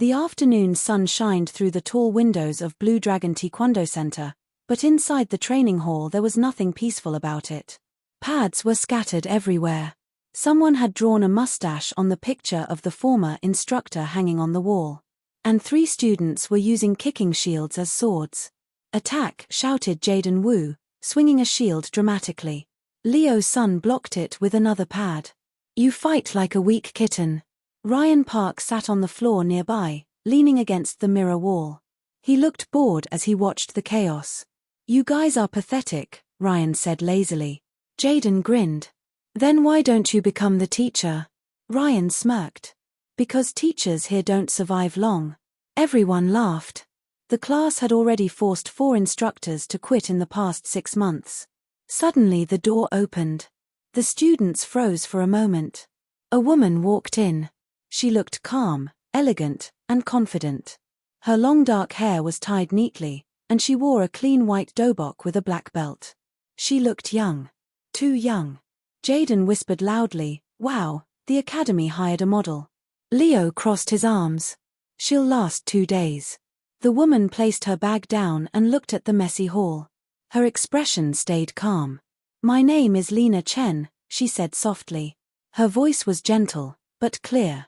The afternoon sun shined through the tall windows of Blue Dragon Taekwondo Center, but inside the training hall there was nothing peaceful about it. Pads were scattered everywhere. Someone had drawn a mustache on the picture of the former instructor hanging on the wall. And 3 students were using kicking shields as swords. "Attack!" shouted Jaden Wu, swinging a shield dramatically. Leo Sun blocked it with another pad. "You fight like a weak kitten." Ryan Park sat on the floor nearby, leaning against the mirror wall. He looked bored as he watched the chaos. "You guys are pathetic," Ryan said lazily. Jaden grinned. "Then why don't you become the teacher?" Ryan smirked. "Because teachers here don't survive long." Everyone laughed. The class had already forced 4 instructors to quit in the past 6 months. Suddenly the door opened. The students froze for a moment. A woman walked in. She looked calm, elegant, and confident. Her long dark hair was tied neatly, and she wore a clean white dobok with a black belt. She looked young. Too young. Jaden whispered loudly, "Wow, the academy hired a model." Leo crossed his arms. "She'll last 2 days." The woman placed her bag down and looked at the messy hall. Her expression stayed calm. "My name is Lena Chen," she said softly. Her voice was gentle, but clear.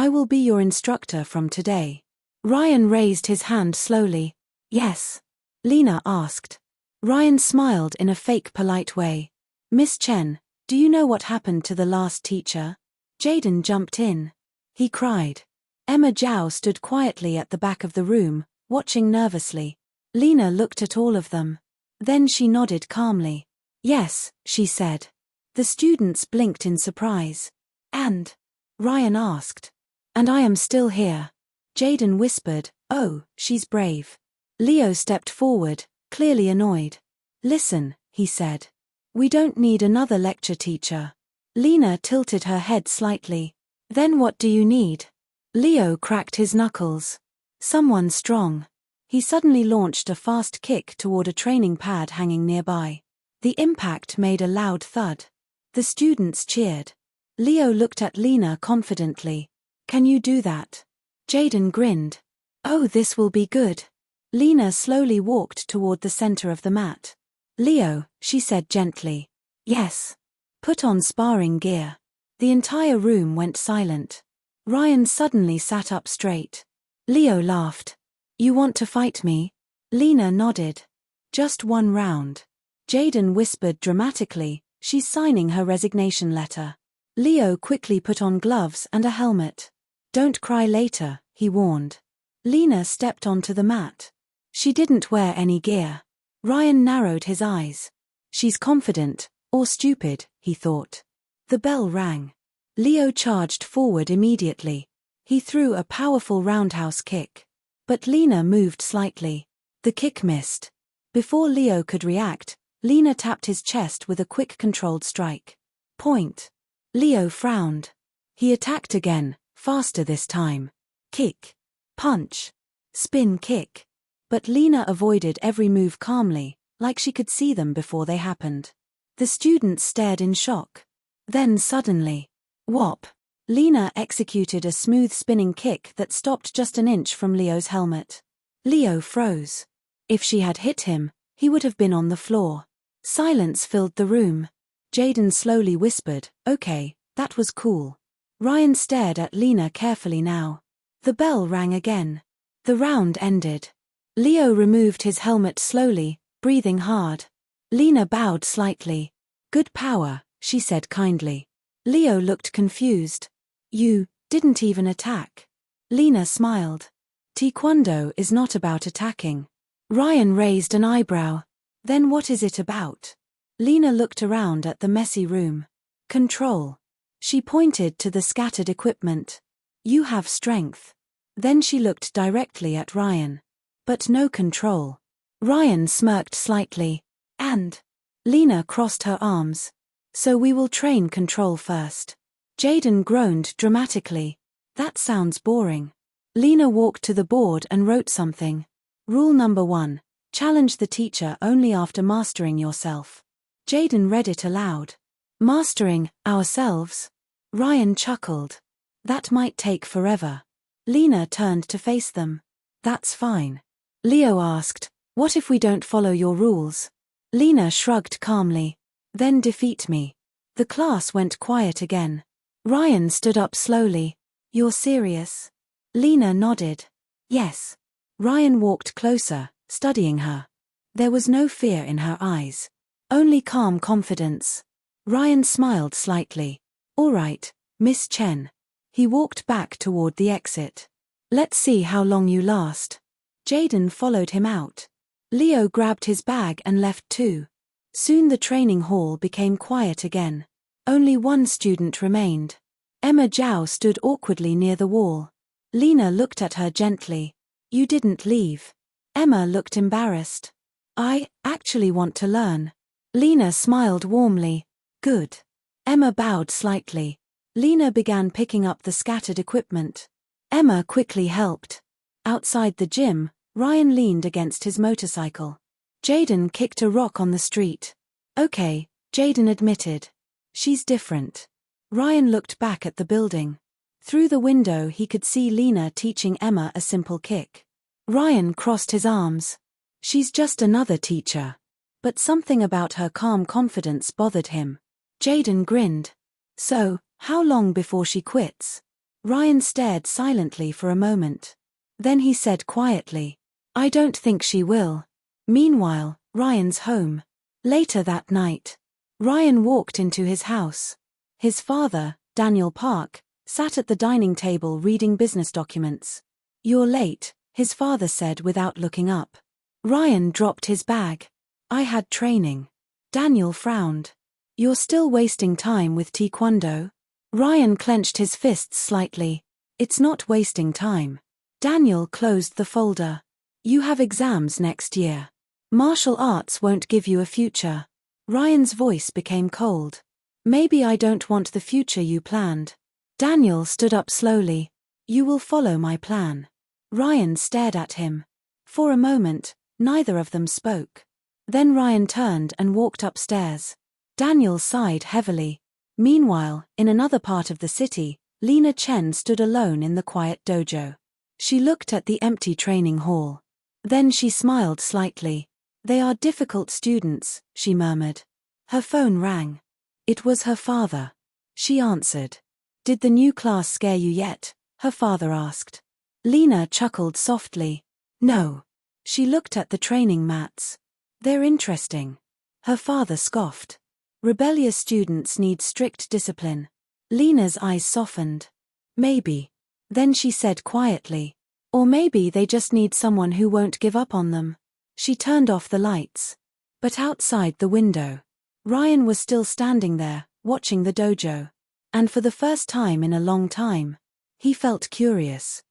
"I will be your instructor from today." Ryan raised his hand slowly. "Yes?" Lena asked. Ryan smiled in a fake polite way. "Miss Chen, do you know what happened to the last teacher?" Jaden jumped in. He cried. Emma Zhao stood quietly at the back of the room, watching nervously. Lena looked at all of them. Then she nodded calmly. "Yes," she said. The students blinked in surprise. "And?" Ryan asked. "And I am still here." Jaden whispered, "Oh, she's brave." Leo stepped forward, clearly annoyed. "Listen," he said. "We don't need another lecture teacher." Lena tilted her head slightly. "Then what do you need?" Leo cracked his knuckles. "Someone strong." He suddenly launched a fast kick toward a training pad hanging nearby. The impact made a loud thud. The students cheered. Leo looked at Lena confidently. "Can you do that?" Jaden grinned. "Oh, this will be good." Lena slowly walked toward the center of the mat. "Leo," she said gently. "Yes." "Put on sparring gear." The entire room went silent. Ryan suddenly sat up straight. Leo laughed. "You want to fight me?" Lena nodded. "Just 1 round." Jaden whispered dramatically, "She's signing her resignation letter." Leo quickly put on gloves and a helmet. "Don't cry later," he warned. Lena stepped onto the mat. She didn't wear any gear. Ryan narrowed his eyes. "She's confident, or stupid," he thought. The bell rang. Leo charged forward immediately. He threw a powerful roundhouse kick. But Lena moved slightly. The kick missed. Before Leo could react, Lena tapped his chest with a quick controlled strike. Point. Leo frowned. He attacked again, faster this time. Kick. Punch. Spin kick. But Lena avoided every move calmly, like she could see them before they happened. The students stared in shock. Then suddenly, whop! Lena executed a smooth spinning kick that stopped just an inch from Leo's helmet. Leo froze. If she had hit him, he would have been on the floor. Silence filled the room. Jaden slowly whispered, "Okay, that was cool." Ryan stared at Lena carefully now. The bell rang again. The round ended. Leo removed his helmet slowly, breathing hard. Lena bowed slightly. "Good power," she said kindly. Leo looked confused. "You didn't even attack." Lena smiled. "Taekwondo is not about attacking." Ryan raised an eyebrow. "Then what is it about?" Lena looked around at the messy room. "Control." She pointed to the scattered equipment. "You have strength." Then she looked directly at Ryan. "But no control." Ryan smirked slightly. "And?" Lena crossed her arms. "So we will train control first." Jaden groaned dramatically. "That sounds boring." Lena walked to the board and wrote something. "Rule number 1. Challenge the teacher only after mastering yourself." Jaden read it aloud. "Mastering ourselves?" Ryan chuckled. "That might take forever." Lena turned to face them. That's fine. Leo asked, what if we don't follow your rules? Lena shrugged calmly. Then defeat me. The class went quiet again. Ryan stood up slowly. You're serious? Lena nodded. Yes. Ryan walked closer, studying her. There was no fear in her eyes. Only calm confidence. Ryan smiled slightly. All right, Miss Chen. He walked back toward the exit. Let's see how long you last. Jaden followed him out. Leo grabbed his bag and left too. Soon the training hall became quiet again. Only one student remained. Emma Zhao stood awkwardly near the wall. Lena looked at her gently. You didn't leave. Emma looked embarrassed. I actually want to learn. Lena smiled warmly. Good. Emma bowed slightly. Lena began picking up the scattered equipment. Emma quickly helped. Outside the gym, Ryan leaned against his motorcycle. Jaden kicked a rock on the street. Okay, Jaden admitted. She's different. Ryan looked back at the building. Through the window he could see Lena teaching Emma a simple kick. Ryan crossed his arms. She's just another teacher. But something about her calm confidence bothered him. Jaden grinned. So, how long before she quits? Ryan stared silently for a moment. Then he said quietly, I don't think she will. Meanwhile, Ryan's home. Later that night, Ryan walked into his house. His father, Daniel Park, sat at the dining table reading business documents. You're late, his father said without looking up. Ryan dropped his bag. I had training. Daniel frowned. You're still wasting time with Taekwondo? Ryan clenched his fists slightly. It's not wasting time. Daniel closed the folder. You have exams next year. Martial arts won't give you a future. Ryan's voice became cold. Maybe I don't want the future you planned. Daniel stood up slowly. You will follow my plan. Ryan stared at him. For a moment, neither of them spoke. Then Ryan turned and walked upstairs. Daniel sighed heavily. Meanwhile, in another part of the city, Lena Chen stood alone in the quiet dojo. She looked at the empty training hall. Then she smiled slightly. They are difficult students, she murmured. Her phone rang. It was her father. She answered. Did the new class scare you yet? Her father asked. Lena chuckled softly. No. She looked at the training mats. They're interesting. Her father scoffed. Rebellious students need strict discipline. Lena's eyes softened. Maybe. Then she said quietly. Or maybe they just need someone who won't give up on them. She turned off the lights. But outside the window, Ryan was still standing there, watching the dojo. And for the first time in a long time, he felt curious.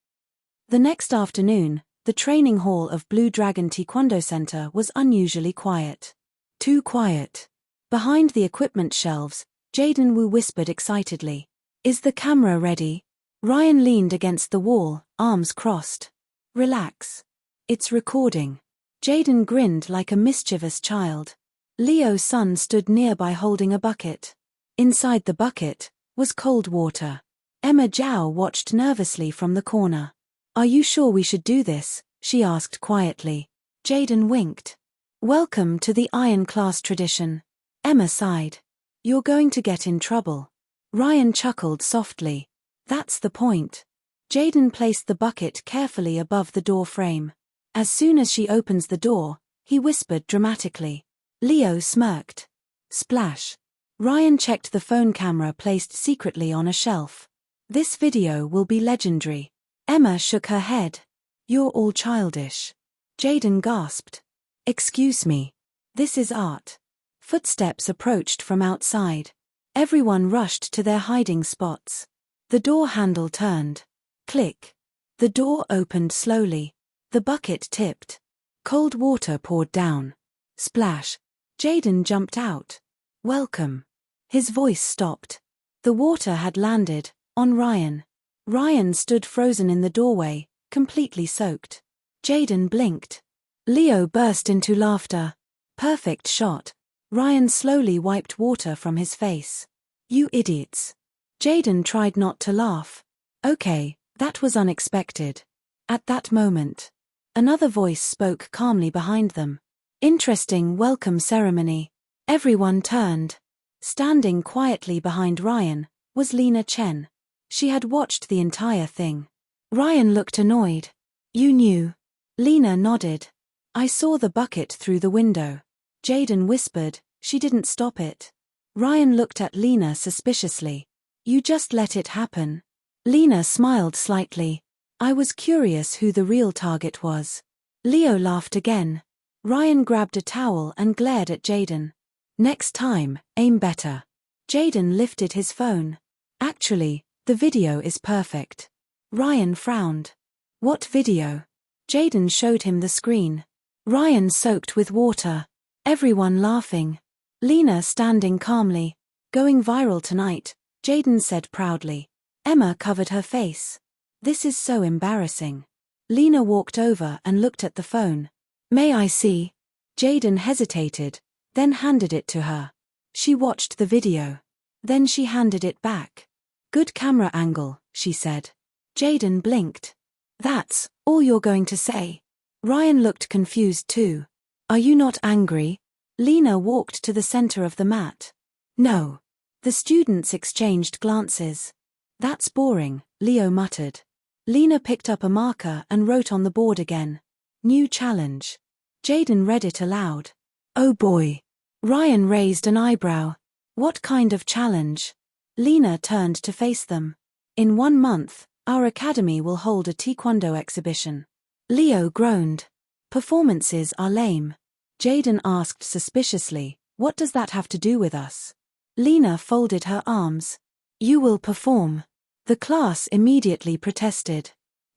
The next afternoon, the training hall of Blue Dragon Taekwondo Center was unusually quiet. Too quiet. Behind the equipment shelves, Jaden Wu whispered excitedly. Is the camera ready? Ryan leaned against the wall, arms crossed. Relax. It's recording. Jaden grinned like a mischievous child. Leo's son stood nearby holding a bucket. Inside the bucket was cold water. Emma Zhao watched nervously from the corner. Are you sure we should do this? She asked quietly. Jaden winked. Welcome to the Iron Class tradition. Emma sighed. You're going to get in trouble. Ryan chuckled softly. That's the point. Jaden placed the bucket carefully above the door frame. As soon as she opens the door, he whispered dramatically. Leo smirked. Splash. Ryan checked the phone camera placed secretly on a shelf. This video will be legendary. Emma shook her head. You're all childish. Jaden gasped. Excuse me. This is art. Footsteps approached from outside. Everyone rushed to their hiding spots. The door handle turned. Click. The door opened slowly. The bucket tipped. Cold water poured down. Splash. Jaden jumped out. Welcome. His voice stopped. The water had landed on Ryan. Ryan stood frozen in the doorway, completely soaked. Jaden blinked. Leo burst into laughter. Perfect shot. Ryan slowly wiped water from his face. You idiots. Jaden tried not to laugh. Okay, That was unexpected. At that moment, another voice spoke calmly behind them. Interesting welcome ceremony. Everyone turned. Standing quietly behind Ryan was Lena Chen. She had watched the entire thing. Ryan looked annoyed. You knew? Lena nodded. I saw the bucket through the window. Jaden whispered, she didn't stop it. Ryan looked at Lena suspiciously. You just let it happen. Lena smiled slightly. I was curious who the real target was. Leo laughed again. Ryan grabbed a towel and glared at Jaden. Next time, aim better. Jaden lifted his phone. Actually, the video is perfect. Ryan frowned. What video? Jaden showed him the screen. Ryan soaked with water. Everyone laughing. Lena standing calmly. Going viral tonight, Jaden said proudly. Emma covered her face. This is so embarrassing. Lena walked over and looked at the phone. May I see? Jaden hesitated, then handed it to her. She watched the video. Then she handed it back. Good camera angle, she said. Jaden blinked. That's all you're going to say? Ryan looked confused too. Are you not angry? Lena walked to the center of the mat. No. The students exchanged glances. That's boring, Leo muttered. Lena picked up a marker and wrote on the board again. New challenge. Jaden read it aloud. Oh boy. Ryan raised an eyebrow. What kind of challenge? Lena turned to face them. In 1 month, our academy will hold a Taekwondo exhibition. Leo groaned. Performances are lame. Jaden asked suspiciously, what does that have to do with us? Lena folded her arms. You will perform. The class immediately protested.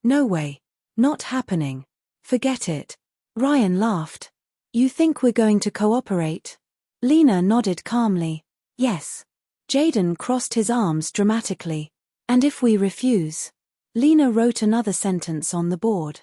No way. Not happening. Forget it. Ryan laughed. You think we're going to cooperate? Lena nodded calmly. Yes. Jaden crossed his arms dramatically. And if we refuse? Lena wrote another sentence on the board.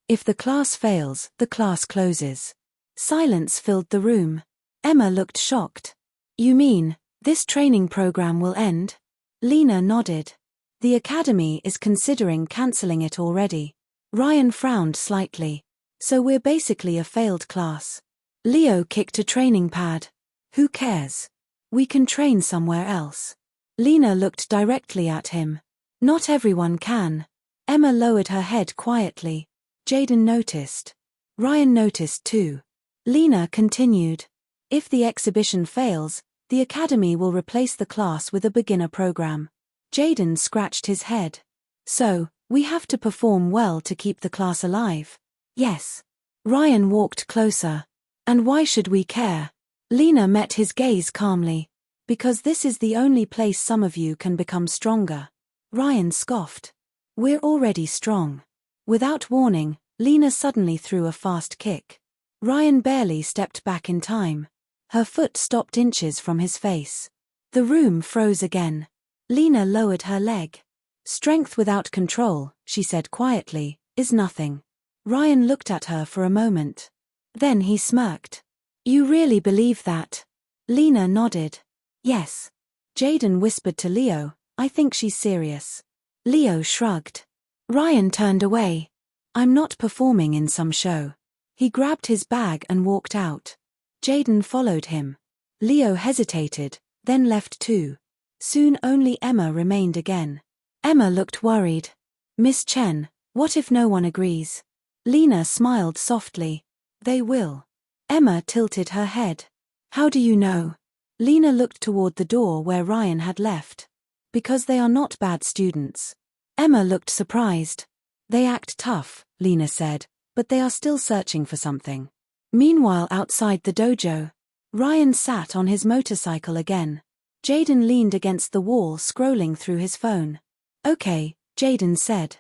If the class fails, the class closes. Silence filled the room. Emma looked shocked. You mean, this training program will end? Lena nodded. The academy is considering cancelling it already. Ryan frowned slightly. So we're basically a failed class. Leo kicked a training pad. Who cares? We can train somewhere else. Lena looked directly at him. Not everyone can. Emma lowered her head quietly. Jaden noticed. Ryan noticed too. Lena continued. If the exhibition fails, the academy will replace the class with a beginner program. Jaden scratched his head. So, we have to perform well to keep the class alive. Yes. Ryan walked closer. And why should we care? Lena met his gaze calmly. Because this is the only place some of you can become stronger. Ryan scoffed. We're already strong. Without warning, Lena suddenly threw a fast kick. Ryan barely stepped back in time. Her foot stopped inches from his face. The room froze again. Lena lowered her leg. Strength without control, she said quietly, is nothing. Ryan looked at her for a moment. Then he smirked. You really believe that? Lena nodded. Yes. Jaden whispered to Leo, I think she's serious. Leo shrugged. Ryan turned away. I'm not performing in some show. He grabbed his bag and walked out. Jaden followed him. Leo hesitated, then left too. Soon only Emma remained again. Emma looked worried. Miss Chen, what if no one agrees? Lena smiled softly. They will. Emma tilted her head. How do you know? Lena looked toward the door where Ryan had left. Because they are not bad students. Emma looked surprised. They act tough, Lena said, but they are still searching for something. Meanwhile outside the dojo, Ryan sat on his motorcycle again. Jaden leaned against the wall scrolling through his phone. Okay, Jaden said.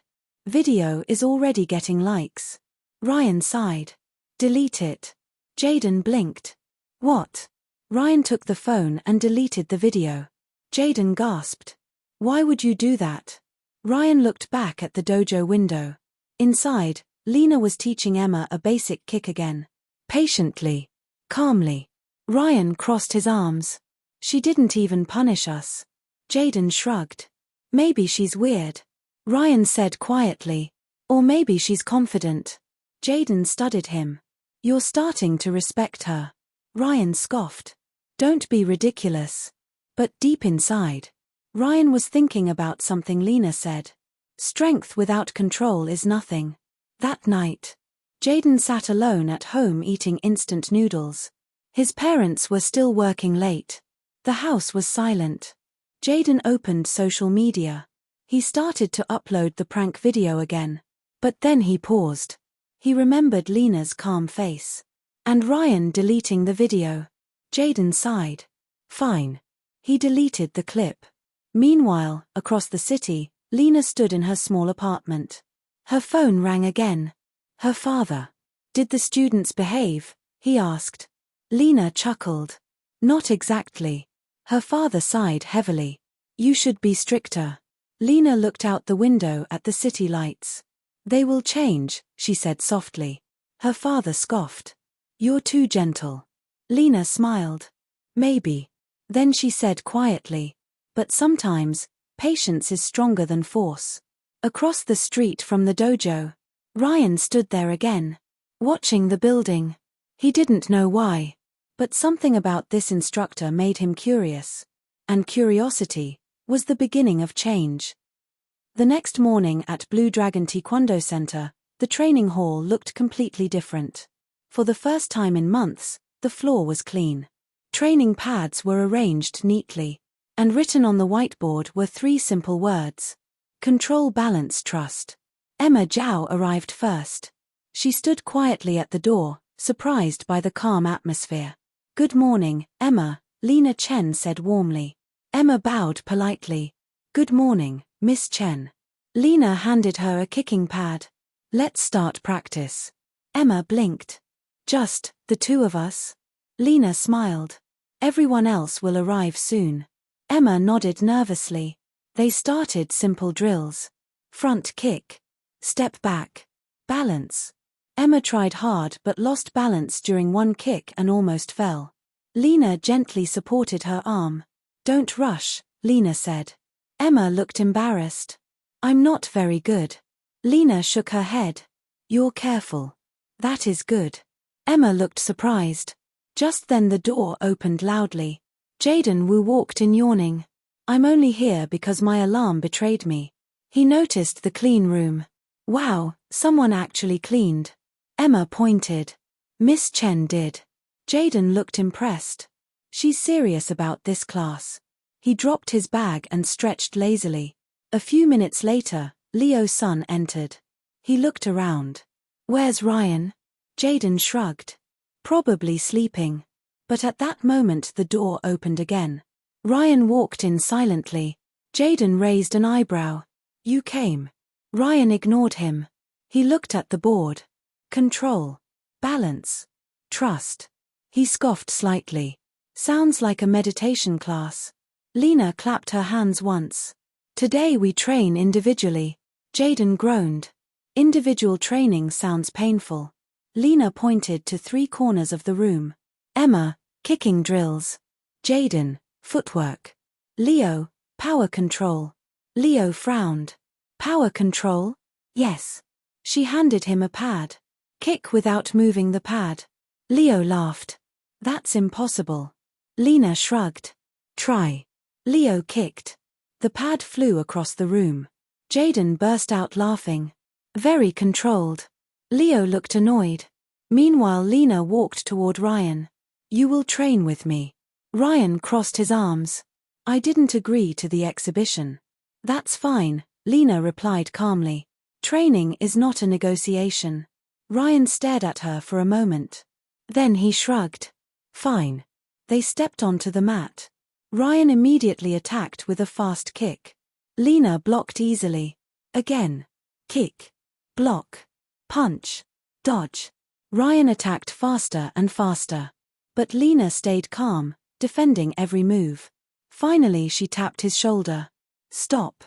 Video is already getting likes. Ryan sighed. Delete it. Jaden blinked. What? Ryan took the phone and deleted the video. Jaden gasped. Why would you do that? Ryan looked back at the dojo window. Inside, Lena was teaching Emma a basic kick again. Patiently. Calmly. Ryan crossed his arms. She didn't even punish us. Jaden shrugged. Maybe she's weird. Ryan said quietly. Or maybe she's confident. Jaden studied him. You're starting to respect her. Ryan scoffed. Don't be ridiculous. But deep inside, Ryan was thinking about something Lena said. Strength without control is nothing. That night, Jaden sat alone at home eating instant noodles. His parents were still working late. The house was silent. Jaden opened social media. He started to upload the prank video again. But then he paused. He remembered Lena's calm face. And Ryan deleting the video. Jaden sighed. Fine. He deleted the clip. Meanwhile, across the city, Lena stood in her small apartment. Her phone rang again. Her father. Did the students behave? He asked. Lena chuckled. Not exactly. Her father sighed heavily. You should be stricter. Lena looked out the window at the city lights. They will change, she said softly. Her father scoffed. You're too gentle. Lena smiled. Maybe. Then she said quietly. But sometimes, patience is stronger than force. Across the street from the dojo, Ryan stood there again, watching the building. He didn't know why. But something about this instructor made him curious. And curiosity was the beginning of change. The next morning at Blue Dragon Taekwondo Center, the training hall looked completely different. For the first time in months, the floor was clean. Training pads were arranged neatly. And written on the whiteboard were 3 simple words. Control, balance, trust. Emma Zhao arrived first. She stood quietly at the door, surprised by the calm atmosphere. Good morning, Emma, Lena Chen said warmly. Emma bowed politely. Good morning, Miss Chen. Lena handed her a kicking pad. Let's start practice. Emma blinked. Just, the 2 of us? Lena smiled. Everyone else will arrive soon. Emma nodded nervously. They started simple drills. Front kick. Step back. Balance. Emma tried hard but lost balance during one kick and almost fell. Lena gently supported her arm. Don't rush, Lena said. Emma looked embarrassed. I'm not very good. Lena shook her head. You're careful. That is good. Emma looked surprised. Just then the door opened loudly. Jaden Wu walked in yawning. I'm only here because my alarm betrayed me. He noticed the clean room. Wow, someone actually cleaned. Emma pointed. Miss Chen did. Jaden looked impressed. She's serious about this class. He dropped his bag and stretched lazily. A few minutes later, Leo's son entered. He looked around. Where's Ryan? Jaden shrugged. Probably sleeping. But at that moment the door opened again. Ryan walked in silently. Jaden raised an eyebrow. You came. Ryan ignored him. He looked at the board. Control. Balance. Trust. He scoffed slightly. Sounds like a meditation class. Lena clapped her hands once. Today we train individually. Jaden groaned. Individual training sounds painful. Lena pointed to 3 corners of the room. Emma, kicking drills. Jaden, footwork. Leo, power control. Leo frowned. Power control? Yes. She handed him a pad. Kick without moving the pad. Leo laughed. That's impossible. Lena shrugged. Try. Leo kicked. The pad flew across the room. Jaden burst out laughing. Very controlled. Leo looked annoyed. Meanwhile Lena walked toward Ryan. You will train with me. Ryan crossed his arms. I didn't agree to the exhibition. That's fine, Lena replied calmly. Training is not a negotiation. Ryan stared at her for a moment. Then he shrugged. Fine. They stepped onto the mat. Ryan immediately attacked with a fast kick. Lena blocked easily. Again. Kick. Block. Punch. Dodge. Ryan attacked faster and faster. But Lena stayed calm, defending every move. Finally she tapped his shoulder. Stop.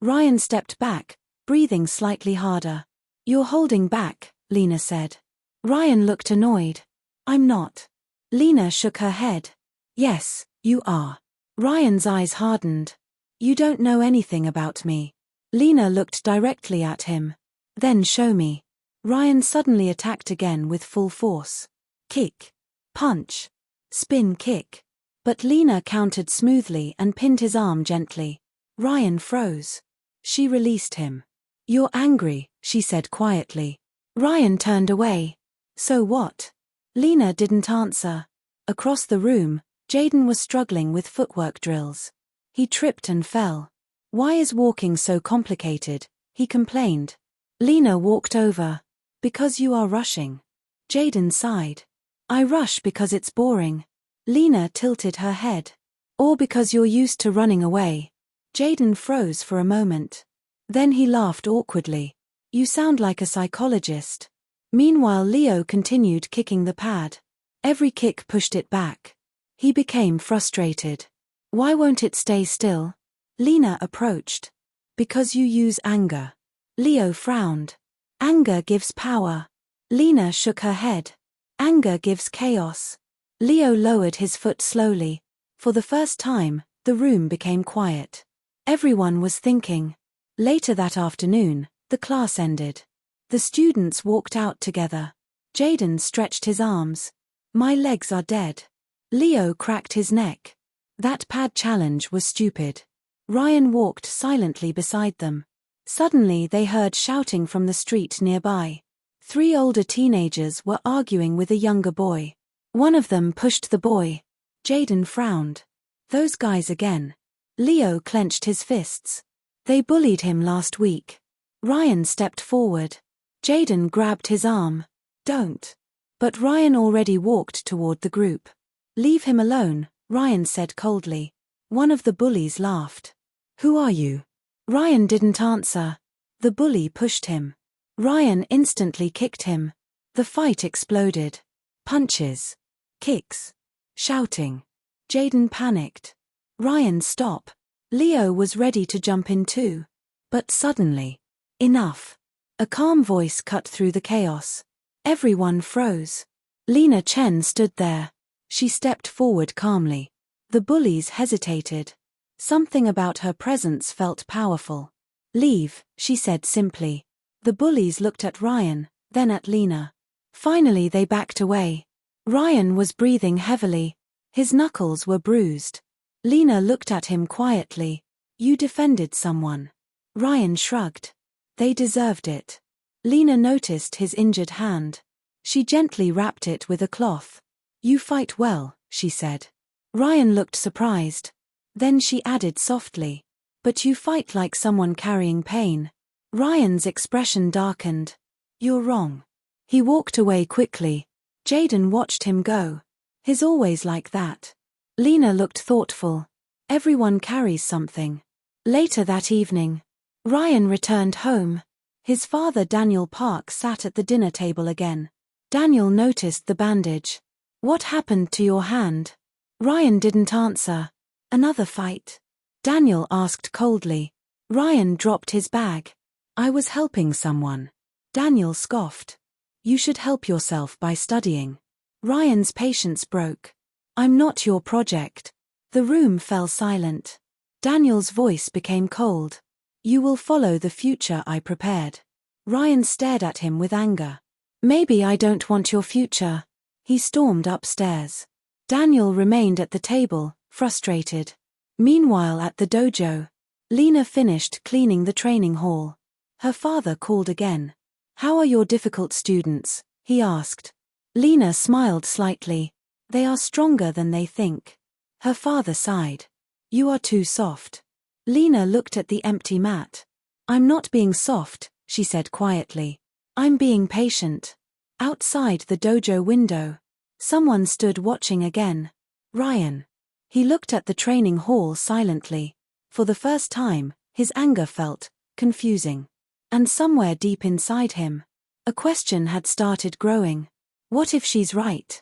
Ryan stepped back, breathing slightly harder. You're holding back, Lena said. Ryan looked annoyed. I'm not. Lena shook her head. Yes, you are. Ryan's eyes hardened. You don't know anything about me. Lena looked directly at him. Then show me. Ryan suddenly attacked again with full force. Kick. Punch. Spin kick. But Lena countered smoothly and pinned his arm gently. Ryan froze. She released him. You're angry, she said quietly. Ryan turned away. So what? Lena didn't answer. Across the room, Jaden was struggling with footwork drills. He tripped and fell. Why is walking so complicated? He complained. Lena walked over. Because you are rushing. Jaden sighed. I rush because it's boring. Lena tilted her head. Or because you're used to running away. Jaden froze for a moment. Then he laughed awkwardly. You sound like a psychologist. Meanwhile, Leo continued kicking the pad. Every kick pushed it back. He became frustrated. Why won't it stay still? Lena approached. Because you use anger. Leo frowned. Anger gives power. Lena shook her head. Anger gives chaos. Leo lowered his foot slowly. For the first time, the room became quiet. Everyone was thinking. Later that afternoon, the class ended. The students walked out together. Jaden stretched his arms. My legs are dead. Leo cracked his neck. That pad challenge was stupid. Ryan walked silently beside them. Suddenly they heard shouting from the street nearby. 3 older teenagers were arguing with a younger boy. One of them pushed the boy. Jaden frowned. Those guys again. Leo clenched his fists. They bullied him last week. Ryan stepped forward. Jaden grabbed his arm. Don't. But Ryan already walked toward the group. Leave him alone, Ryan said coldly. One of the bullies laughed. Who are you? Ryan didn't answer. The bully pushed him. Ryan instantly kicked him. The fight exploded. Punches. Kicks. Shouting. Jaden panicked. Ryan, stop. Leo was ready to jump in too. But suddenly. Enough. A calm voice cut through the chaos. Everyone froze. Lena Chen stood there. She stepped forward calmly. The bullies hesitated. Something about her presence felt powerful. Leave, she said simply. The bullies looked at Ryan, then at Lena. Finally they backed away. Ryan was breathing heavily. His knuckles were bruised. Lena looked at him quietly. You defended someone. Ryan shrugged. They deserved it. Lena noticed his injured hand. She gently wrapped it with a cloth. You fight well, she said. Ryan looked surprised. Then she added softly. But you fight like someone carrying pain. Ryan's expression darkened. You're wrong. He walked away quickly. Jaden watched him go. He's always like that. Lena looked thoughtful. Everyone carries something. Later that evening, Ryan returned home. His father Daniel Park sat at the dinner table again. Daniel noticed the bandage. What happened to your hand? Ryan didn't answer. Another fight? Daniel asked coldly. Ryan dropped his bag. I was helping someone. Daniel scoffed. You should help yourself by studying. Ryan's patience broke. I'm not your project. The room fell silent. Daniel's voice became cold. You will follow the future I prepared. Ryan stared at him with anger. Maybe I don't want your future. He stormed upstairs. Daniel remained at the table, frustrated. Meanwhile at the dojo, Lena finished cleaning the training hall. Her father called again. How are your difficult students? He asked. Lena smiled slightly. They are stronger than they think. Her father sighed. You are too soft. Lena looked at the empty mat. I'm not being soft, she said quietly. I'm being patient. Outside the dojo window, someone stood watching again. Ryan. He looked at the training hall silently. For the first time, his anger felt confusing. And somewhere deep inside him, a question had started growing. What if she's right?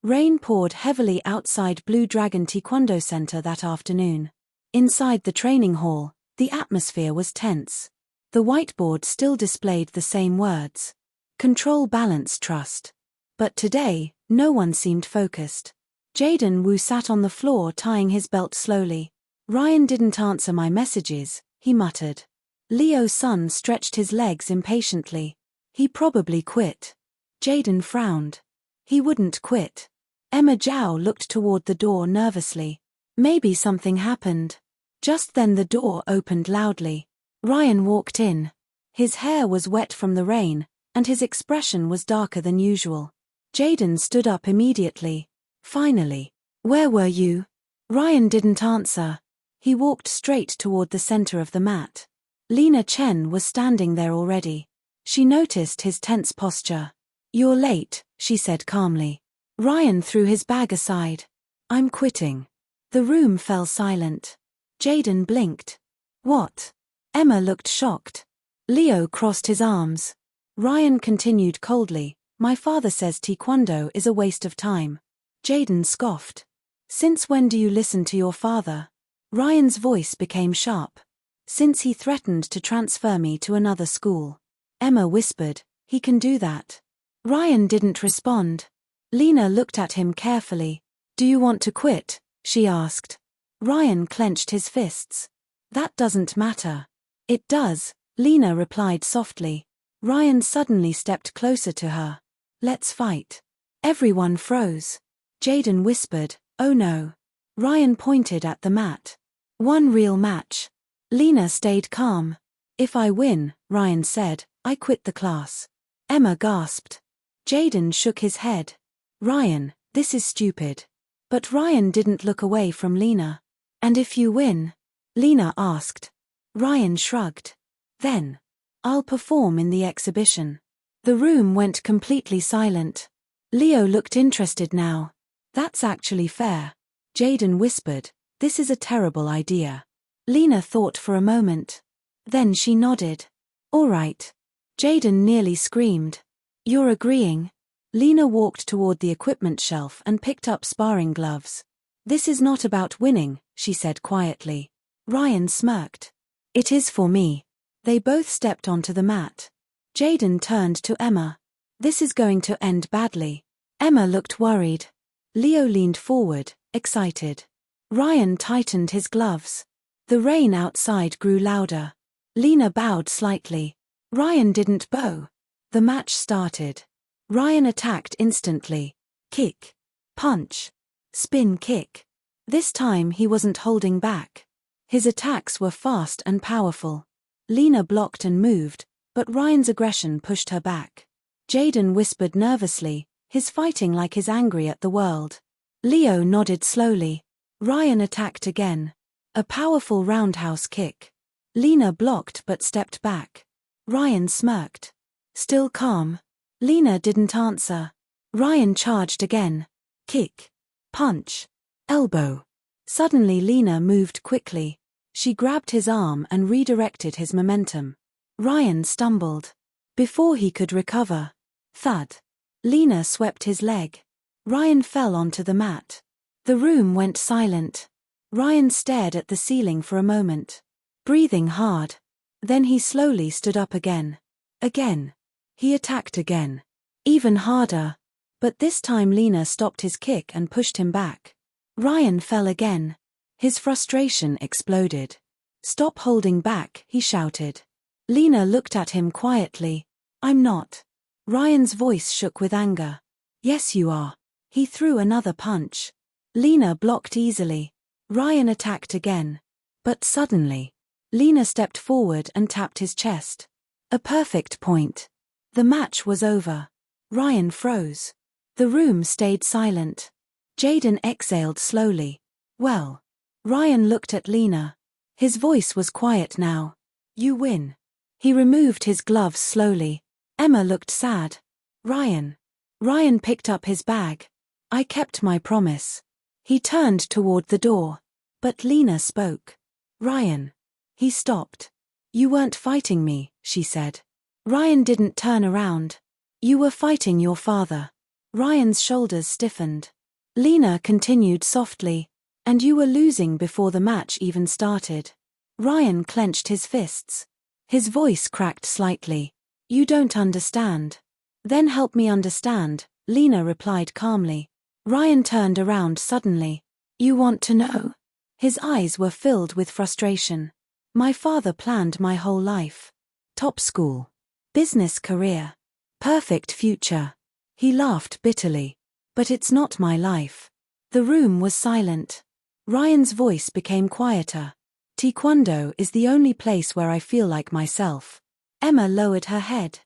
Rain poured heavily outside Blue Dragon Taekwondo Center that afternoon. Inside the training hall, the atmosphere was tense. The whiteboard still displayed the same words. Control, balance, trust. But today, no one seemed focused. Jaden Wu sat on the floor tying his belt slowly. Ryan didn't answer my messages, he muttered. Leo's son stretched his legs impatiently. He probably quit. Jaden frowned. He wouldn't quit. Emma Zhao looked toward the door nervously. Maybe something happened. Just then the door opened loudly. Ryan walked in. His hair was wet from the rain, and his expression was darker than usual. Jaden stood up immediately. Finally. Where were you? Ryan didn't answer. He walked straight toward the center of the mat. Lena Chen was standing there already. She noticed his tense posture. You're late, she said calmly. Ryan threw his bag aside. I'm quitting. The room fell silent. Jaden blinked. What? Emma looked shocked. Leo crossed his arms. Ryan continued coldly. My father says Taekwondo is a waste of time. Jaden scoffed. Since when do you listen to your father? Ryan's voice became sharp. Since he threatened to transfer me to another school. Emma whispered, he can do that. Ryan didn't respond. Lena looked at him carefully. Do you want to quit? She asked. Ryan clenched his fists. That doesn't matter. It does, Lena replied softly. Ryan suddenly stepped closer to her. Let's fight. Everyone froze. Jaden whispered, oh no. Ryan pointed at the mat. One real match. Lena stayed calm. If I win, Ryan said, I quit the class. Emma gasped. Jaden shook his head. Ryan, this is stupid. But Ryan didn't look away from Lena. And if you win? Lena asked. Ryan shrugged. Then. I'll perform in the exhibition. The room went completely silent. Leo looked interested now. That's actually fair. Jaden whispered, this is a terrible idea. Lena thought for a moment. Then she nodded. All right. Jaden nearly screamed. You're agreeing? Lena walked toward the equipment shelf and picked up sparring gloves. This is not about winning, she said quietly. Ryan smirked. It is for me. They both stepped onto the mat. Jaden turned to Emma. This is going to end badly. Emma looked worried. Leo leaned forward, excited. Ryan tightened his gloves. The rain outside grew louder. Lena bowed slightly. Ryan didn't bow. The match started. Ryan attacked instantly. Kick. Punch. Spin kick. This time he wasn't holding back. His attacks were fast and powerful. Lena blocked and moved, but Ryan's aggression pushed her back. Jaden whispered nervously, he's fighting like he's angry at the world. Leo nodded slowly. Ryan attacked again. A powerful roundhouse kick. Lena blocked but stepped back. Ryan smirked. Still calm. Lena didn't answer. Ryan charged again. Kick. Punch. Elbow. Suddenly Lena moved quickly. She grabbed his arm and redirected his momentum. Ryan stumbled. Before he could recover. Thud. Lena swept his leg. Ryan fell onto the mat. The room went silent. Ryan stared at the ceiling for a moment. Breathing hard. Then he slowly stood up again. Again. He attacked again. Even harder. But this time Lena stopped his kick and pushed him back. Ryan fell again. His frustration exploded. Stop holding back, he shouted. Lena looked at him quietly. I'm not. Ryan's voice shook with anger. Yes you are. He threw another punch. Lena blocked easily. Ryan attacked again. But suddenly, Lena stepped forward and tapped his chest. A perfect point. The match was over. Ryan froze. The room stayed silent. Jaden exhaled slowly. Well. Ryan looked at Lena. His voice was quiet now. You win. He removed his gloves slowly. Emma looked sad. Ryan. Ryan picked up his bag. I kept my promise. He turned toward the door. But Lena spoke. Ryan. He stopped. You weren't fighting me, she said. Ryan didn't turn around. You were fighting your father. Ryan's shoulders stiffened. Lena continued softly. And you were losing before the match even started. Ryan clenched his fists. His voice cracked slightly. You don't understand. Then help me understand, Lena replied calmly. Ryan turned around suddenly. You want to know? His eyes were filled with frustration. My father planned my whole life. Top school. Business career. Perfect future. He laughed bitterly. But it's not my life. The room was silent. Ryan's voice became quieter. Taekwondo is the only place where I feel like myself. Emma lowered her head.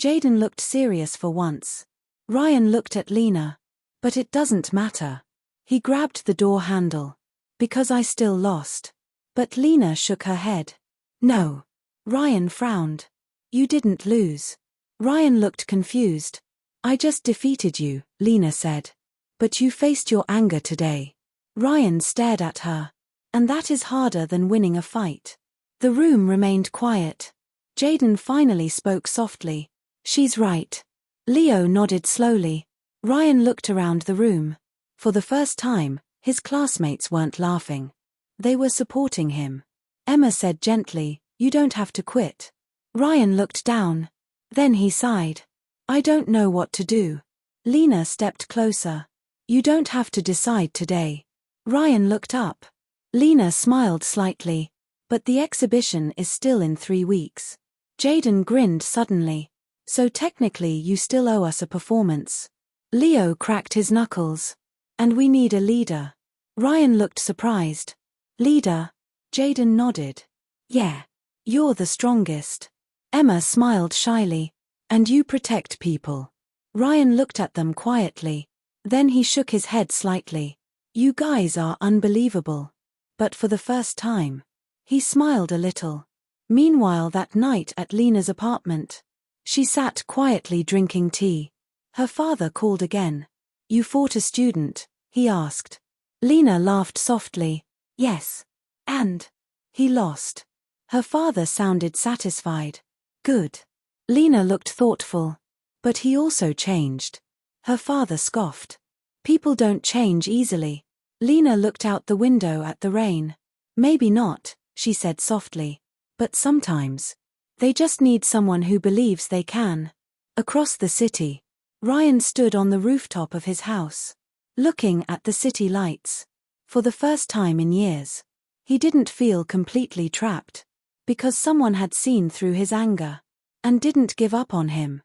Jaden looked serious for once. Ryan looked at Lena. But it doesn't matter. He grabbed the door handle. Because I still lost. But Lena shook her head. No. Ryan frowned. You didn't lose. Ryan looked confused. I just defeated you, Lena said. But you faced your anger today. Ryan stared at her. And that is harder than winning a fight. The room remained quiet. Jaden finally spoke softly. She's right. Leo nodded slowly. Ryan looked around the room. For the first time, his classmates weren't laughing. They were supporting him. Emma said gently, you don't have to quit. Ryan looked down. Then he sighed. I don't know what to do. Lena stepped closer. You don't have to decide today. Ryan looked up. Lena smiled slightly. But the exhibition is still in 3 weeks. Jaden grinned suddenly. So technically you still owe us a performance. Leo cracked his knuckles. And we need a leader. Ryan looked surprised. Leader? Jaden nodded. Yeah. You're the strongest. Emma smiled shyly. And you protect people. Ryan looked at them quietly. Then he shook his head slightly. You guys are unbelievable. But for the first time. He smiled a little. Meanwhile that night at Lena's apartment. She sat quietly drinking tea. Her father called again. You fought a student, he asked. Lena laughed softly. Yes. And? He lost. Her father sounded satisfied. Good. Lena looked thoughtful. But he also changed. Her father scoffed. People don't change easily. Lena looked out the window at the rain. Maybe not, she said softly. But sometimes. They just need someone who believes they can. Across the city. Ryan stood on the rooftop of his house. Looking at the city lights. For the first time in years. He didn't feel completely trapped. Because someone had seen through his anger. And didn't give up on him.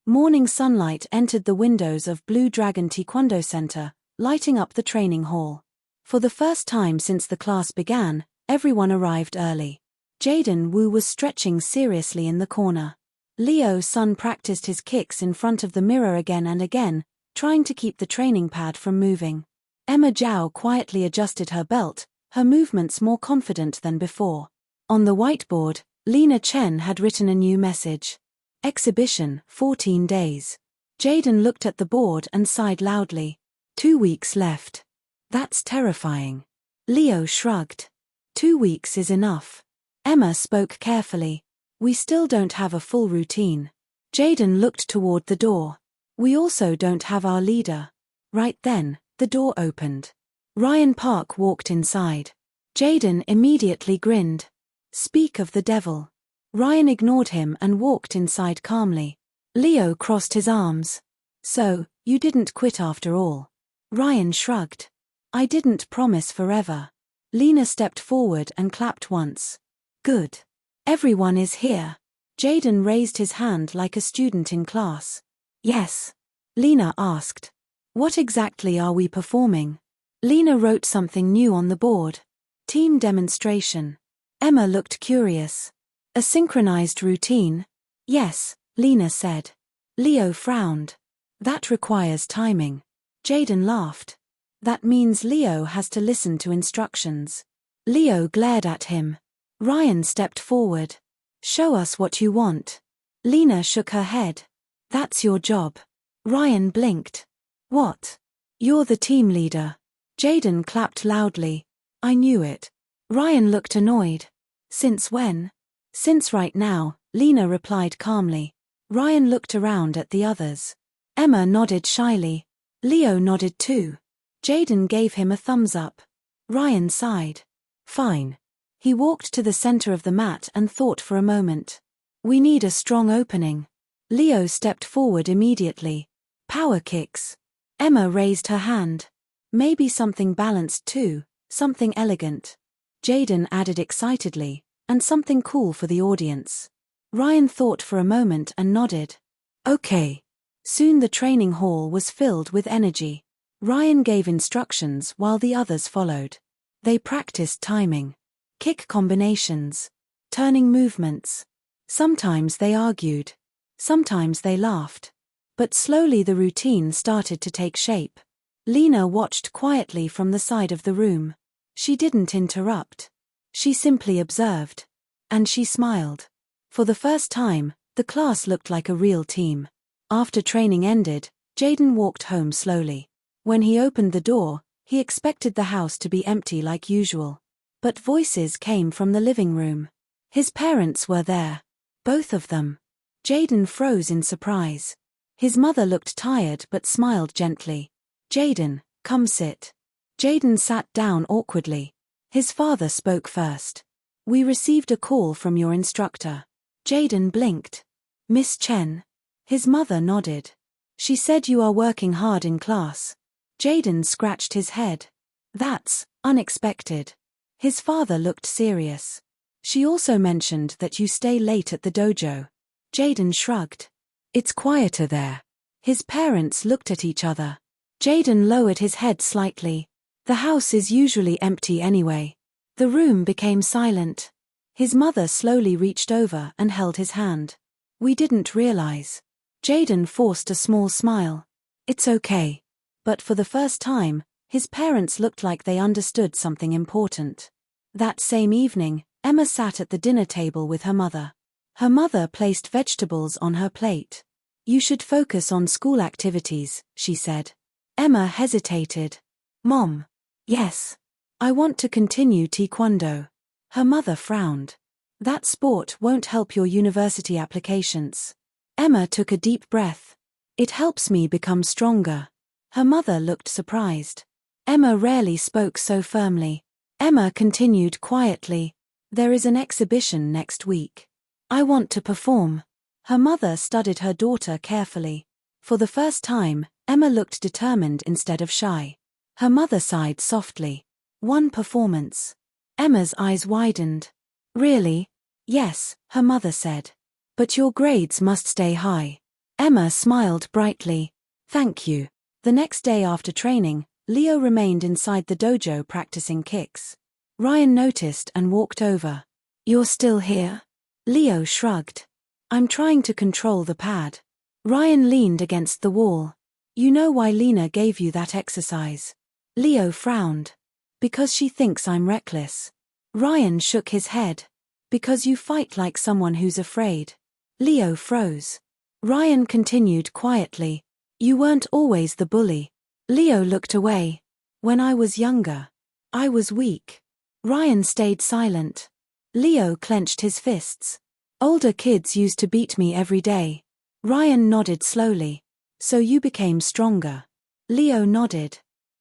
Morning sunlight entered the windows of Blue Dragon Taekwondo Center, lighting up the training hall. For the first time since the class began, everyone arrived early. Jaden Wu was stretching seriously in the corner. Leo's son practiced his kicks in front of the mirror again and again, trying to keep the training pad from moving. Emma Zhao quietly adjusted her belt, her movements more confident than before. On the whiteboard, Lena Chen had written a new message. Exhibition, 14 days. Jaden looked at the board and sighed loudly. 2 weeks left. That's terrifying. Leo shrugged. 2 weeks is enough. Emma spoke carefully. We still don't have a full routine. Jaden looked toward the door. We also don't have our leader. Right then, the door opened. Ryan Park walked inside. Jaden immediately grinned. Speak of the devil. Ryan ignored him and walked inside calmly. Leo crossed his arms. So, you didn't quit after all. Ryan shrugged. I didn't promise forever. Lena stepped forward and clapped once. Good. Everyone is here. Jaden raised his hand like a student in class. Yes. Lena asked. What exactly are we performing? Lena wrote something new on the board. Team demonstration. Emma looked curious. A synchronized routine? Yes, Lena said. Leo frowned. That requires timing. Jaden laughed. That means Leo has to listen to instructions. Leo glared at him. Ryan stepped forward. Show us what you want. Lena shook her head. That's your job. Ryan blinked. What? You're the team leader. Jaden clapped loudly. I knew it. Ryan looked annoyed. Since when? Since right now, Lena replied calmly. Ryan looked around at the others. Emma nodded shyly. Leo nodded too. Jaden gave him a thumbs up. Ryan sighed. Fine. He walked to the center of the mat and thought for a moment. We need a strong opening. Leo stepped forward immediately. Power kicks. Emma raised her hand. Maybe something balanced too, something elegant. Jaden added excitedly. and something cool for the audience. Ryan thought for a moment and nodded. Okay. Soon the training hall was filled with energy. Ryan gave instructions while the others followed. They practiced timing, kick combinations, turning movements. Sometimes they argued. Sometimes they laughed. But slowly the routine started to take shape. Lena watched quietly from the side of the room. She didn't interrupt. She simply observed. And she smiled. For the first time, the class looked like a real team. After training ended, Jaden walked home slowly. When he opened the door, he expected the house to be empty like usual. But voices came from the living room. His parents were there. Both of them. Jaden froze in surprise. His mother looked tired but smiled gently. Jaden, come sit. Jaden sat down awkwardly. His father spoke first. We received a call from your instructor. Jaden blinked. Miss Chen. His mother nodded. She said you are working hard in class. Jaden scratched his head. That's unexpected. His father looked serious. She also mentioned that you stay late at the dojo. Jaden shrugged. It's quieter there. His parents looked at each other. Jaden lowered his head slightly. The house is usually empty anyway. The room became silent. His mother slowly reached over and held his hand. We didn't realize. Jaden forced a small smile. It's okay. But for the first time, his parents looked like they understood something important. That same evening, Emma sat at the dinner table with her mother. Her mother placed vegetables on her plate. You should focus on school activities, she said. Emma hesitated. Mom. Yes. I want to continue Taekwondo. Her mother frowned. That sport won't help your university applications. Emma took a deep breath. It helps me become stronger. Her mother looked surprised. Emma rarely spoke so firmly. Emma continued quietly. There is an exhibition next week. I want to perform. Her mother studied her daughter carefully. For the first time, Emma looked determined instead of shy. Her mother sighed softly. One performance. Emma's eyes widened. Really? Yes, her mother said. But your grades must stay high. Emma smiled brightly. Thank you. The next day after training, Leo remained inside the dojo practicing kicks. Ryan noticed and walked over. You're still here? Leo shrugged. I'm trying to control the pad. Ryan leaned against the wall. You know why Lena gave you that exercise? Leo frowned. Because she thinks I'm reckless. Ryan shook his head. Because you fight like someone who's afraid. Leo froze. Ryan continued quietly. You weren't always the bully. Leo looked away. When I was younger, I was weak. Ryan stayed silent. Leo clenched his fists. Older kids used to beat me every day. Ryan nodded slowly. So you became stronger. Leo nodded.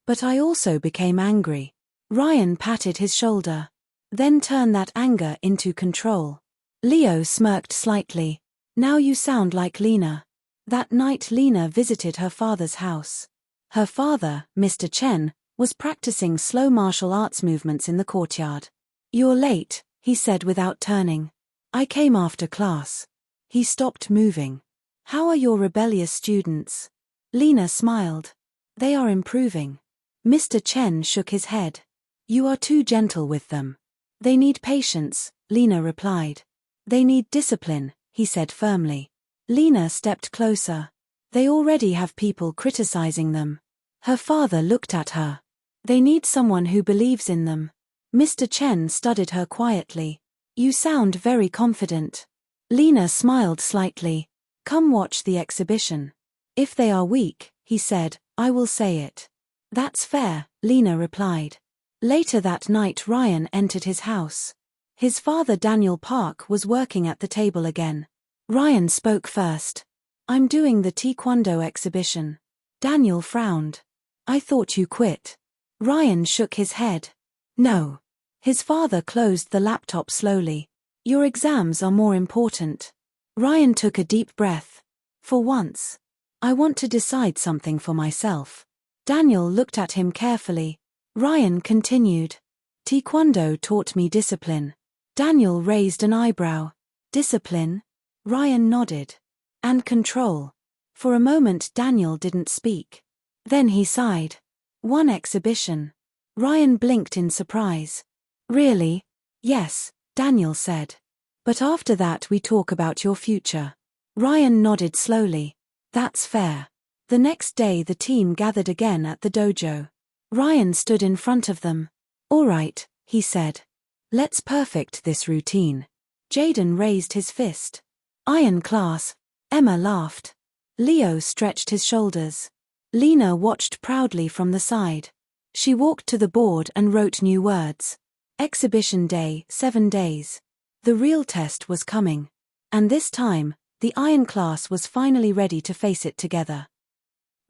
But I also became angry. Ryan patted his shoulder. Then turn that anger into control. Leo smirked slightly. Now you sound like Lena. That night Lena visited her father's house. Her father, Mr. Chen, was practicing slow martial arts movements in the courtyard. You're late, he said without turning. I came after class. He stopped moving. How are your rebellious students? Lena smiled. They are improving. Mr. Chen shook his head. You are too gentle with them. They need patience, Lena replied. They need discipline, he said firmly. Lena stepped closer. They already have people criticizing them. Her father looked at her. They need someone who believes in them. Mr. Chen studied her quietly. You sound very confident. Lena smiled slightly. Come watch the exhibition. If they are weak, he said, I will say it. That's fair, Lena replied. Later that night Ryan entered his house. His father Daniel Park was working at the table again. Ryan spoke first. I'm doing the Taekwondo exhibition. Daniel frowned. I thought you quit. Ryan shook his head. No. His father closed the laptop slowly. Your exams are more important. Ryan took a deep breath. For once. I want to decide something for myself. Daniel looked at him carefully. Ryan continued. Taekwondo taught me discipline. Daniel raised an eyebrow. Discipline? Ryan nodded. And control. For a moment Daniel didn't speak. Then he sighed. One exhibition. Ryan blinked in surprise. Really? Yes, Daniel said. But after that we talk about your future. Ryan nodded slowly. That's fair. The next day the team gathered again at the dojo. Ryan stood in front of them. All right, he said. Let's perfect this routine. Jaden raised his fist. Iron class. Emma laughed. Leo stretched his shoulders. Lena watched proudly from the side. She walked to the board and wrote new words. Exhibition day, 7 days. The real test was coming. And this time, the iron class was finally ready to face it together.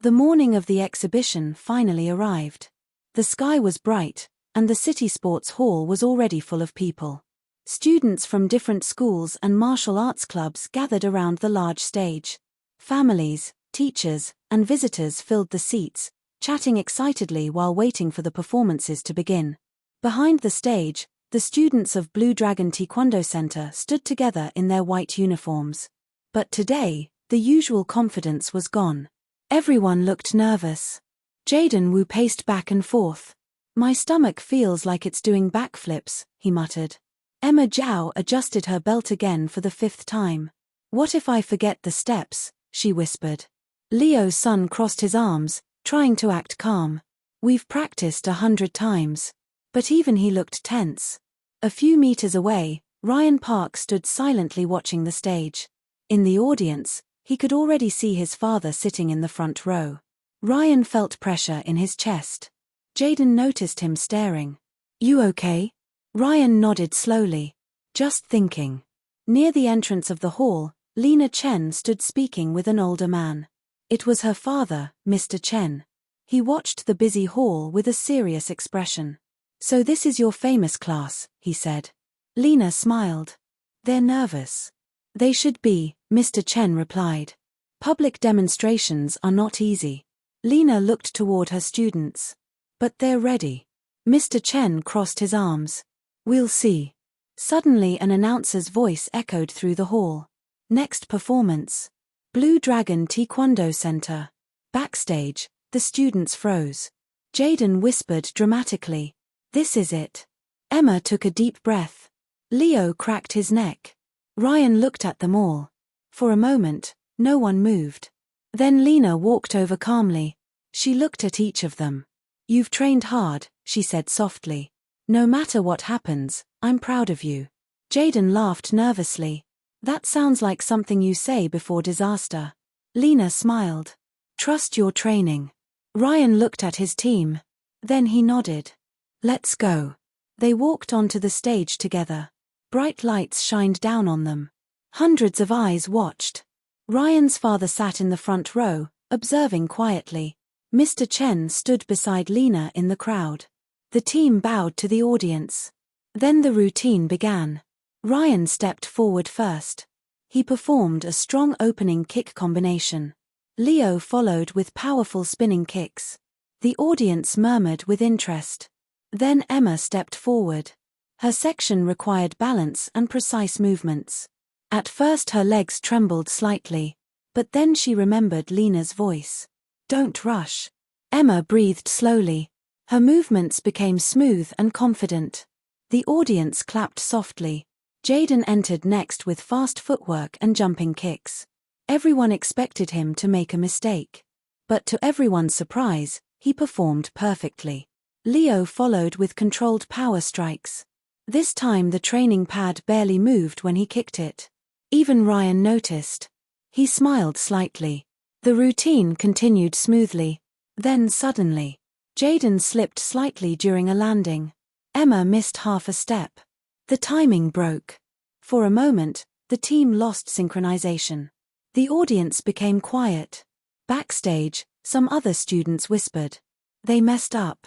The morning of the exhibition finally arrived. The sky was bright, and the city sports hall was already full of people. Students from different schools and martial arts clubs gathered around the large stage. Families, teachers, and visitors filled the seats, chatting excitedly while waiting for the performances to begin. Behind the stage, the students of Blue Dragon Taekwondo Center stood together in their white uniforms. But today, the usual confidence was gone. Everyone looked nervous. Jaden Wu paced back and forth. My stomach feels like it's doing backflips, he muttered. Emma Zhao adjusted her belt again for the 5th time. What if I forget the steps, she whispered. Leo's son crossed his arms, trying to act calm. We've practiced 100 times. But even he looked tense. A few meters away, Ryan Park stood silently watching the stage. In the audience, he could already see his father sitting in the front row. Ryan felt pressure in his chest. Jaden noticed him staring. You okay? Ryan nodded slowly. Just thinking. Near the entrance of the hall, Lena Chen stood speaking with an older man. It was her father, Mr. Chen. He watched the busy hall with a serious expression. So this is your famous class, he said. Lena smiled. They're nervous. They should be, Mr. Chen replied. Public demonstrations are not easy. Lena looked toward her students. But they're ready. Mr. Chen crossed his arms. We'll see. Suddenly an announcer's voice echoed through the hall. Next performance. Blue Dragon Taekwondo Center. Backstage, the students froze. Jaden whispered dramatically. This is it. Emma took a deep breath. Leo cracked his neck. Ryan looked at them all. For a moment, no one moved. Then Lena walked over calmly. She looked at each of them. You've trained hard, she said softly. No matter what happens, I'm proud of you. Jaden laughed nervously. That sounds like something you say before disaster. Lena smiled. Trust your training. Ryan looked at his team. Then he nodded. Let's go. They walked onto the stage together. Bright lights shined down on them. Hundreds of eyes watched. Ryan's father sat in the front row, observing quietly. Mr. Chen stood beside Lena in the crowd. The team bowed to the audience. Then the routine began. Ryan stepped forward first. He performed a strong opening kick combination. Leo followed with powerful spinning kicks. The audience murmured with interest. Then Emma stepped forward. Her section required balance and precise movements. At first her legs trembled slightly, but then she remembered Lena's voice. Don't rush. Emma breathed slowly. Her movements became smooth and confident. The audience clapped softly. Jaden entered next with fast footwork and jumping kicks. Everyone expected him to make a mistake. But to everyone's surprise, he performed perfectly. Leo followed with controlled power strikes. This time the training pad barely moved when he kicked it. Even Ryan noticed. He smiled slightly. The routine continued smoothly. Then suddenly, Jaden slipped slightly during a landing. Emma missed half a step. The timing broke. For a moment, the team lost synchronization. The audience became quiet. Backstage, some other students whispered. They messed up.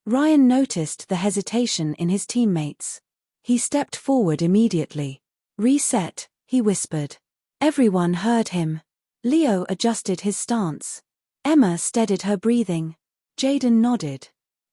Ryan noticed the hesitation in his teammates. He stepped forward immediately. Reset, he whispered. Everyone heard him. Leo adjusted his stance. Emma steadied her breathing. Jaden nodded.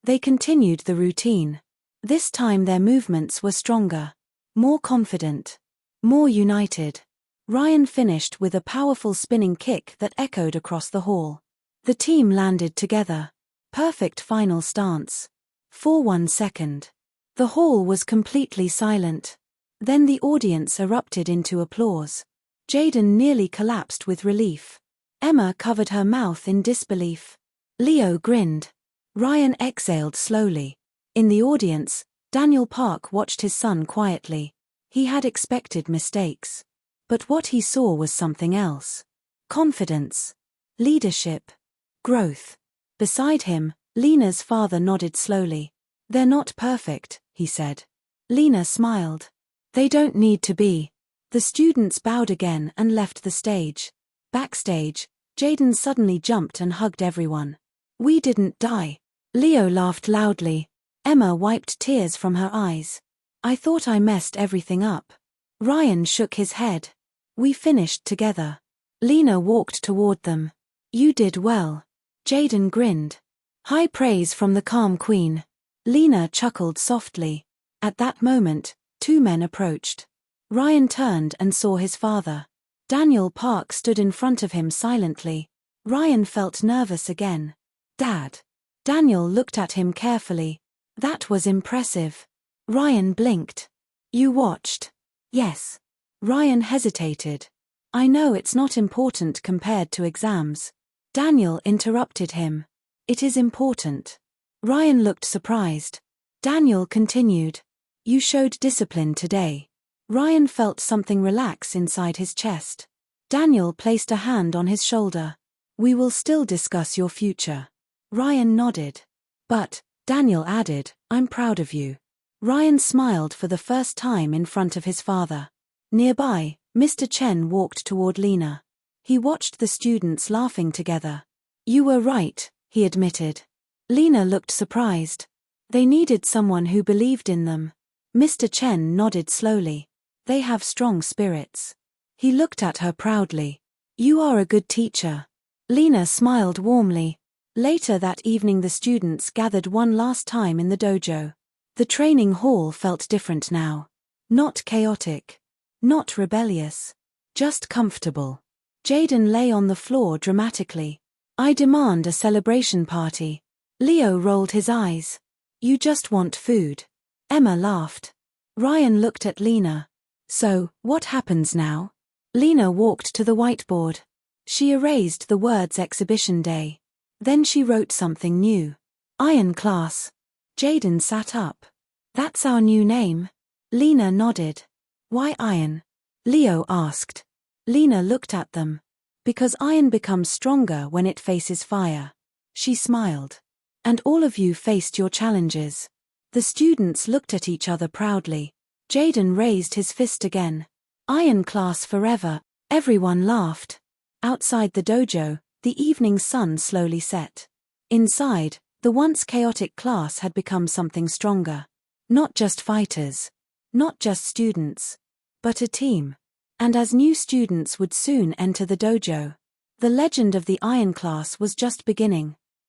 They continued the routine. This time their movements were stronger. More confident. More united. Ryan finished with a powerful spinning kick that echoed across the hall. The team landed together. Perfect final stance. For 1 second. The hall was completely silent. Then the audience erupted into applause. Jaden nearly collapsed with relief. Emma covered her mouth in disbelief. Leo grinned. Ryan exhaled slowly. In the audience, Daniel Park watched his son quietly. He had expected mistakes. But what he saw was something else. Confidence. Leadership. Growth. Beside him, Lena's father nodded slowly. "They're not perfect," he said. Lena smiled. "They don't need to be." The students bowed again and left the stage. Backstage, Jaden suddenly jumped and hugged everyone. "We didn't die." Leo laughed loudly. Emma wiped tears from her eyes. "I thought I messed everything up." Ryan shook his head. "We finished together." Lena walked toward them. "You did well." Jaden grinned. High praise from the calm queen. Lena chuckled softly. At that moment, 2 men approached. Ryan turned and saw his father. Daniel Park stood in front of him silently. Ryan felt nervous again. "Dad." Daniel looked at him carefully. "That was impressive." Ryan blinked. "You watched?" "Yes." Ryan hesitated. "I know it's not important compared to exams." Daniel interrupted him. "It is important." Ryan looked surprised. Daniel continued. "You showed discipline today." Ryan felt something relax inside his chest. Daniel placed a hand on his shoulder. "We will still discuss your future." Ryan nodded. "But," Daniel added, "I'm proud of you." Ryan smiled for the first time in front of his father. Nearby, Mr. Chen walked toward Lena. He watched the students laughing together. "You were right," he admitted. Lena looked surprised. They needed someone who believed in them. Mr. Chen nodded slowly. "They have strong spirits." He looked at her proudly. "You are a good teacher." Lena smiled warmly. Later that evening the students gathered one last time in the dojo. The training hall felt different now. Not chaotic. Not rebellious. Just comfortable. Jaden lay on the floor dramatically. "I demand a celebration party." Leo rolled his eyes. "You just want food." Emma laughed. Ryan looked at Lena. "So, what happens now?" Lena walked to the whiteboard. She erased the words Exhibition Day. Then she wrote something new. "Iron Class." Jaden sat up. "That's our new name." Lena nodded. "Why iron?" Leo asked. Lena looked at them. "Because iron becomes stronger when it faces fire." She smiled. "And all of you faced your challenges." The students looked at each other proudly. Jaden raised his fist again. "Iron Class forever." Everyone laughed. Outside the dojo, the evening sun slowly set. Inside, the once chaotic class had become something stronger. Not just fighters. Not just students. But a team. And as new students would soon enter the dojo, the legend of the Iron Class was just beginning.